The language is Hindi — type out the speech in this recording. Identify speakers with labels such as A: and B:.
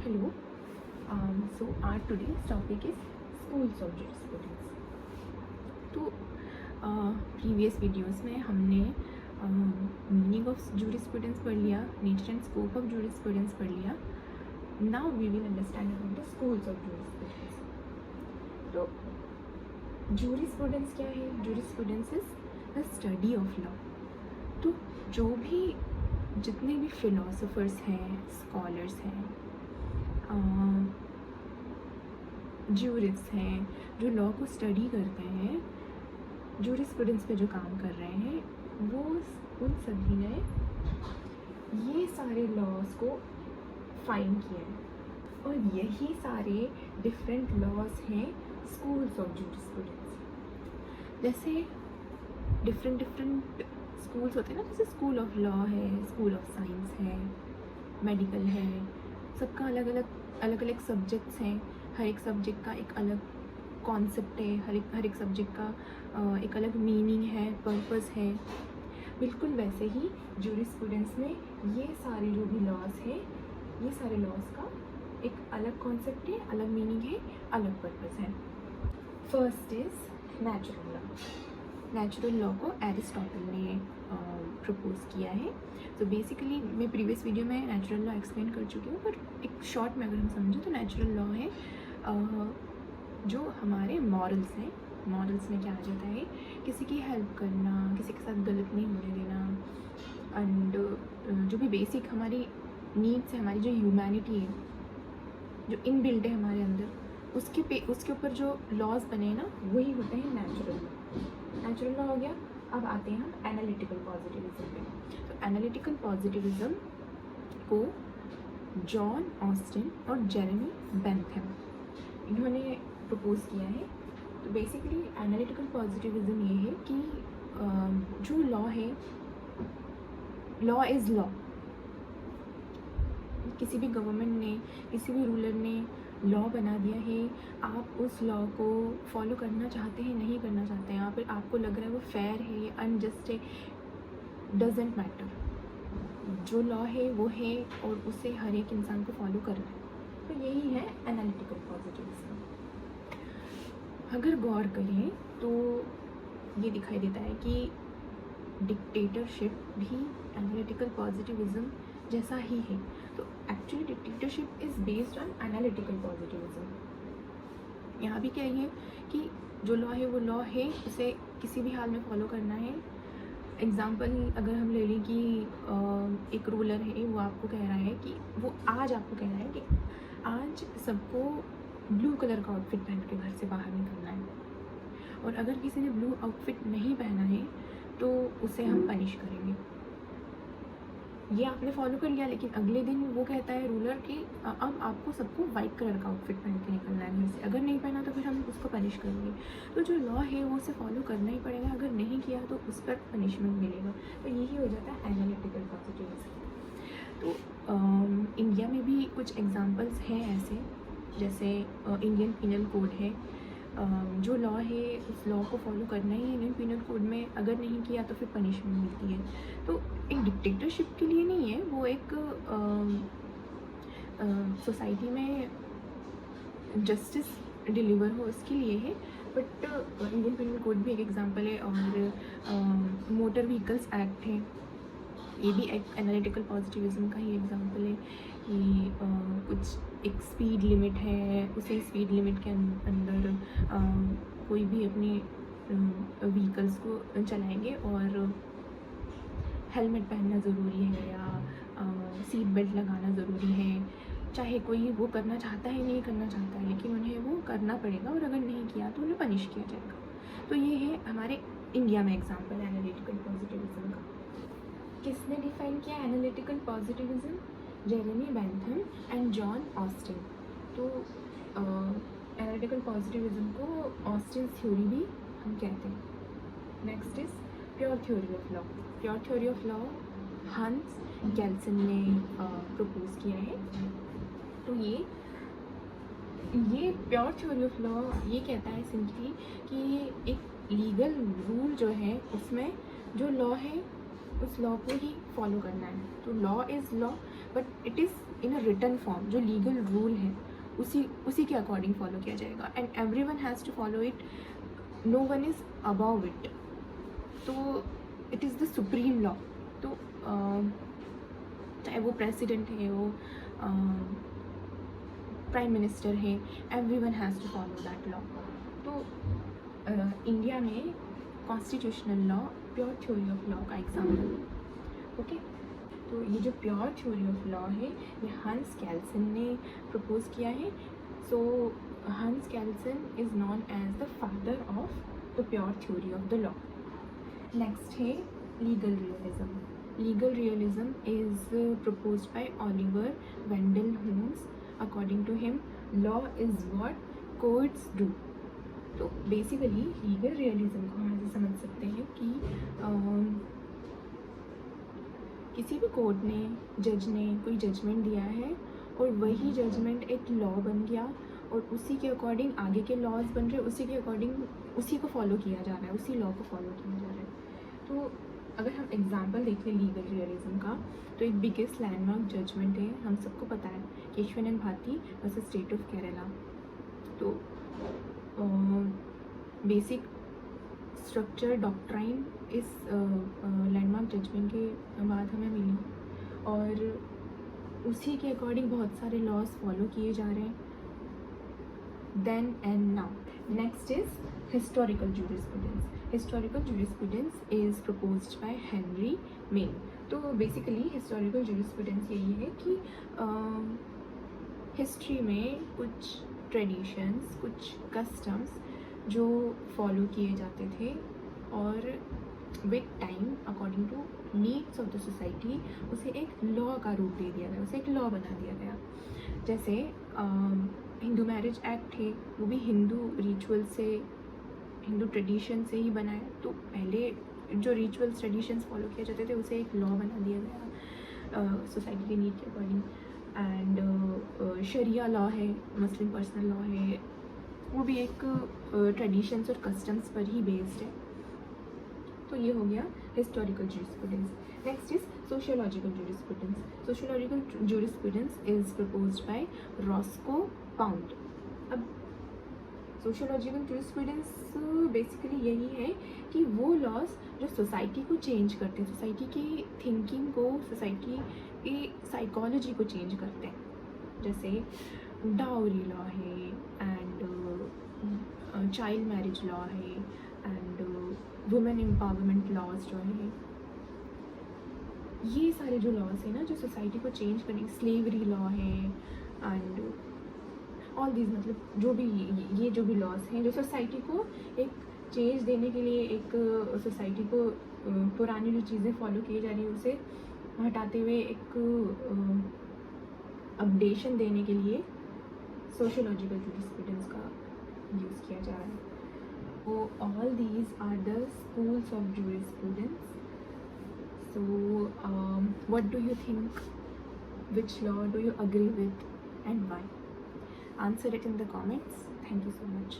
A: Hello. So our today's topic is schools of jurisprudence. तो प्रीवियस वीडियोस में हमने मीनिंग ऑफ jurisprudence पढ़ लिया, nature and scope of jurisprudence पढ़ लिया. Now we will understand about the schools of jurisprudence. तो jurisprudence क्या है? jurisprudence is the study of law. तो जो भी जितने भी फिलोसोफर्स हैं, स्कॉलर्स हैं, ज्यूरिस्ट हैं, जो लॉ को स्टडी करते हैं, जूरिस्प्रूडेंस पे जो काम कर रहे हैं, वो उन सभी ने ये सारे लॉज को फाइंड किया है और यही सारे डिफरेंट लॉज हैं स्कूल्स ऑफ जूरिस्प्रूडेंस. जैसे डिफरेंट स्कूल्स होते हैं ना, जैसे स्कूल ऑफ लॉ है, स्कूल ऑफ साइंस है, मेडिकल है, सबका अलग अलग सब्जेक्ट्स हैं. हर एक सब्जेक्ट का एक अलग कॉन्सेप्ट है, हर एक सब्जेक्ट का एक अलग मीनिंग है, पर्पस है. बिल्कुल वैसे ही जूरिस्प्रूडेंस में ये सारे जो भी लॉज हैं, ये सारे लॉज का एक अलग कॉन्सेप्ट है, अलग मीनिंग है, अलग पर्पस है. First is natural law. Natural law को एरिस्टोटल ने प्रपोज किया है. तो बेसिकली मैं प्रीवियस वीडियो में नेचुरल लॉ एक्सप्लेन कर चुकी हूँ, पर एक शॉर्ट में अगर हम समझें तो नेचुरल लॉ है जो हमारे मॉरल्स हैं. मॉरल्स में क्या आ जाता है? किसी की हेल्प करना, किसी के साथ गलत नहीं होने देना, एंड जो भी बेसिक हमारी नीड्स है, हमारी जो ह्यूमैनिटी है, जो इनबिल्ट है हमारे अंदर, उसके ऊपर जो लॉज बने हैं ना, वही होते हैं नेचुरल लॉ. नेचुरल लॉ हो गया. अब आते हैं हम एनालिटिकल पॉजिटिविज्म पे. तो एनालिटिकल पॉजिटिविज्म को जॉन ऑस्टिन और जेरेमी बेंथम इन्होंने प्रपोज किया है. तो बेसिकली एनालिटिकल पॉजिटिविज्म ये है कि जो लॉ है, लॉ इज़ लॉ. किसी भी गवर्नमेंट ने, किसी भी रूलर ने लॉ बना दिया है, आप उस लॉ को फॉलो करना चाहते हैं, नहीं करना चाहते हैं, फिर आपको लग रहा है वो फेयर है, अनजस्ट है, डजेंट मैटर. जो लॉ है वो है और उसे हर एक इंसान को फॉलो करना है. तो यही है एनालिटिकल पॉजिटिविज्म. अगर गौर करें तो ये दिखाई देता है कि डिक्टेटरशिप भी एनालिटिकल पॉजिटिविज्म जैसा ही है. तो actually dictatorship is based on analytical positivism. यहाँ भी क्या है कि जो लॉ है वो लॉ है, उसे किसी भी हाल में फॉलो करना है. एग्ज़ाम्पल अगर हम ले लें कि एक रूलर है, वो आपको कह रहा है कि वो आज आपको कह रहा है कि आज सबको ब्लू कलर का आउटफिट पहन के घर से बाहर निकलना है, और अगर किसी ने ब्लू आउटफिट नहीं पहना है तो उसे हम पनिश करेंगे. ये आपने फॉलो कर लिया, लेकिन अगले दिन वो कहता है रूलर कि अब आपको सबको वाइट कलर का आउटफिट पहन के निकलना है घर से, अगर नहीं पहना तो फिर हम उसको पनिश करेंगे. तो जो लॉ है वो उसे फॉलो करना ही पड़ेगा, अगर नहीं किया तो उस पर पनिशमेंट मिलेगा. तो यही हो जाता है एनालिटिकल पॉजिटिविज्म. तो इंडिया में भी कुछ एग्जांपल्स हैं ऐसे, जैसे इंडियन पिनल कोड है. जो लॉ है उस लॉ को फॉलो करना ही है. इंडियन पिनल कोड में अगर नहीं किया तो फिर पनिशमेंट मिलती है. तो एक डिक्टेटरशिप के लिए नहीं है, वो एक सोसाइटी में जस्टिस डिलीवर हो उसके लिए है. बट इंडियन पिनल कोड भी एक एग्जांपल है, और मोटर व्हीकल्स एक्ट है, ये भी एक एनालिटिकल पॉजिटिविज्म का ही एग्जांपल है कि कुछ एक स्पीड लिमिट है, उसी स्पीड लिमिट के अंदर कोई भी अपने व्हीकल्स को चलाएंगे और हेलमेट पहनना ज़रूरी है या सीट बेल्ट लगाना ज़रूरी है. चाहे कोई वो करना चाहता है, नहीं करना चाहता है, लेकिन उन्हें वो करना पड़ेगा, और अगर नहीं किया तो उन्हें पनिश किया जाएगा. तो ये है हमारे इंडिया में एग्जाम्पल एनालिटिकल पॉजिटिविज्म का. किसने डिफाइन किया analytical positivism? Jeremy Bentham and John Austin. तो एनालिटिकल पॉजिटिविज्म को ऑस्टिन थ्योरी भी हम कहते हैं. Next is pure theory of law. Pure theory of law हंस गेल्सन ने प्रपोज किया है. तो ये प्योर थ्योरी ऑफ लॉ ये कहता है सिंपली कि एक लीगल रूल जो है उसमें जो लॉ है उस लॉ को ही फॉलो करना है. तो law is law, but it is in a written form, जो लीगल रूल है उसी के अकॉर्डिंग फॉलो किया जाएगा, and everyone has to follow it, no one is above it. तो it is the supreme law. तो चाहे वो प्रेसिडेंट है, वो प्राइम मिनिस्टर है, everyone has to follow that law. तो इंडिया में constitutional law pure theory of law का एग्जाम्पल। ओके, तो ये जो प्योर थ्योरी ऑफ लॉ है ये हंस कैल्सन ने प्रपोज किया है। So Hans Kelsen is known as the father of the pure theory of the law. Next है legal realism. Legal realism is proposed by Oliver Wendell Holmes. According to him, law is what courts do. तो बेसिकली लीगल रियलिज्म को हम ऐसे समझ सकते हैं कि किसी भी कोर्ट ने, जज ने कोई जजमेंट दिया है और वही जजमेंट एक लॉ बन गया और उसी के अकॉर्डिंग आगे के लॉज बन रहे, उसी के अकॉर्डिंग उसी को फॉलो किया जा रहा है, उसी लॉ को फॉलो किया जा रहा है। तो अगर हम एग्जांपल देखें लीगल रियलिज्म का, तो एक बिगेस्ट लैंडमार्क जजमेंट है, हम सबको पता है, Keshavan Bharati versus state of Kerala. तो बेसिक स्ट्रक्चर डॉक्ट्राइन इस लैंडमार्क जजमेंट के बाद हमें मिली और उसी के अकॉर्डिंग बहुत सारे लॉज फॉलो किए जा रहे हैं then and now. Next is historical jurisprudence. Historical jurisprudence is proposed by Henry Maine. तो बेसिकली हिस्टोरिकल जूरिस्प्रूडेंस यही है कि हिस्ट्री में कुछ ट्रेडिशंस, कुछ कस्टम्स जो फॉलो किए जाते थे और with time according to needs of the society उसे एक लॉ का रूप दे दिया गया, उसे एक लॉ बना दिया गया। जैसे हिंदू मैरिज एक्ट है, वो भी हिंदू रिचुअल से, हिंदू ट्रेडिशन से ही बना है। तो पहले जो रिचुअल्स ट्रेडिशंस फॉलो किए जाते थे उसे एक लॉ बना दिया गया सोसाइटी के नीड के अकॉर्डिंग। एंड शरिया लॉ है, मुस्लिम पर्सनल लॉ है, वो भी एक ट्रेडिशंस और कस्टम्स पर ही बेस्ड है। तो ये हो गया historical jurisprudence. Next is sociological jurisprudence. Sociological jurisprudence is proposed bye Roscoe pound. अब सोशियोलॉजिकल जूरिस्प्रूडेंस बेसिकली यही है कि वो लॉज जो सोसाइटी को चेंज करते हैं, सोसाइटी की थिंकिंग को, सोसाइटी की साइकोलॉजी को चेंज करते हैं। जैसे डाउरी लॉ है एंड चाइल्ड मैरिज लॉ है एंड वुमेन एम्पावरमेंट लॉज जो है, ये सारे जो लॉज हैं ना जो सोसाइटी को चेंज करने, स्लेवरी लॉ है एंड ऑल दीज, मतलब जो भी ये जो भी लॉज हैं जो सोसाइटी को एक चेंज देने के लिए, एक सोसाइटी को पुरानी जो चीज़ें फॉलो की जा रही है उसे हटाते हुए एक अपडेशन देने के लिए सोशियोलॉजिकल जूरिस्प्रूडेंस का यूज़ किया जा रहा है। So all these are the schools of jurisprudence. So what do you think? Which law do you agree with and why? Answer it in the comments. Thank you so much.